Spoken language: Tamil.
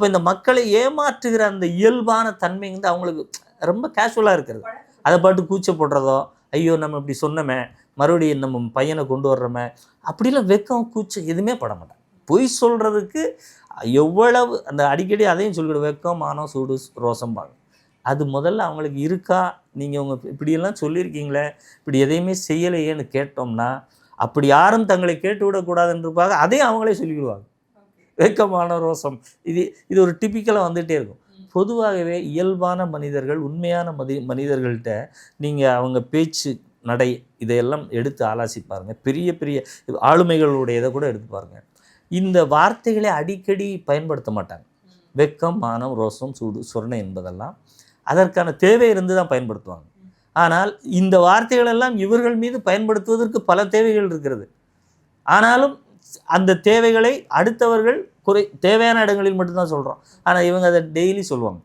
அப்போ இந்த மக்களை ஏமாற்றுகிற அந்த இயல்பான தன்மை வந்து அவங்களுக்கு ரொம்ப கேஷுவலாக இருக்கிறது. அதை பாட்டு கூச்சப்படுறதோ, ஐயோ நம்ம இப்படி சொன்னோமே, மறுபடியும் நம்ம பையனை கொண்டு வர்றோமே, அப்படிலாம் வெக்கம் கூச்சம் எதுவுமே பட மாட்டாங்க. பொய் சொல்கிறதுக்கு எவ்வளவு அந்த அடிக்கடி அதையும் சொல்லிவிடும், வெக்கம் மானம் சூடு ரோசம்பாங்க. அது முதல்ல அவங்களுக்கு இருக்கா, நீங்கள் உங்கள் இப்படியெல்லாம் சொல்லியிருக்கீங்களே, இப்படி எதையுமே செய்யலையேன்னு கேட்டோம்னா, அப்படி யாரும் தங்களை கேட்டு விடக்கூடாதுன்றதுக்காக அதையும் அவங்களே சொல்லிவிடுவாங்க. வெக்கமான ரோசம் இது ஒரு டிப்பிக்கலாக வந்துகிட்டே இருக்கும். பொதுவாகவே இயல்பான மனிதர்கள், உண்மையான மனிதர்கள்ட்ட நீங்கள் அவங்க பேச்சு நடை இதையெல்லாம் எடுத்து ஆலோசி பாருங்கள். பெரிய பெரிய ஆளுமைகளுடைய இதை கூட எடுத்து பாருங்கள். இந்த வார்த்தைகளை அடிக்கடி பயன்படுத்த மாட்டாங்க. வெக்கம் மானம் ரோசம் சூடு சொரணை என்பதெல்லாம் அதற்கான தேவை இருந்து தான் பயன்படுத்துவாங்க. ஆனால் இந்த வார்த்தைகளெல்லாம் இவர்கள் மீது பயன்படுத்துவதற்கு பல தேவைகள் இருக்கிறது. ஆனாலும் அந்த தேவைகளை அடுத்தவர்கள் தேவையான இடங்களில் மட்டும்தான் சொல்கிறோம். ஆனால் இவங்க அதை டெய்லி சொல்லுவாங்க.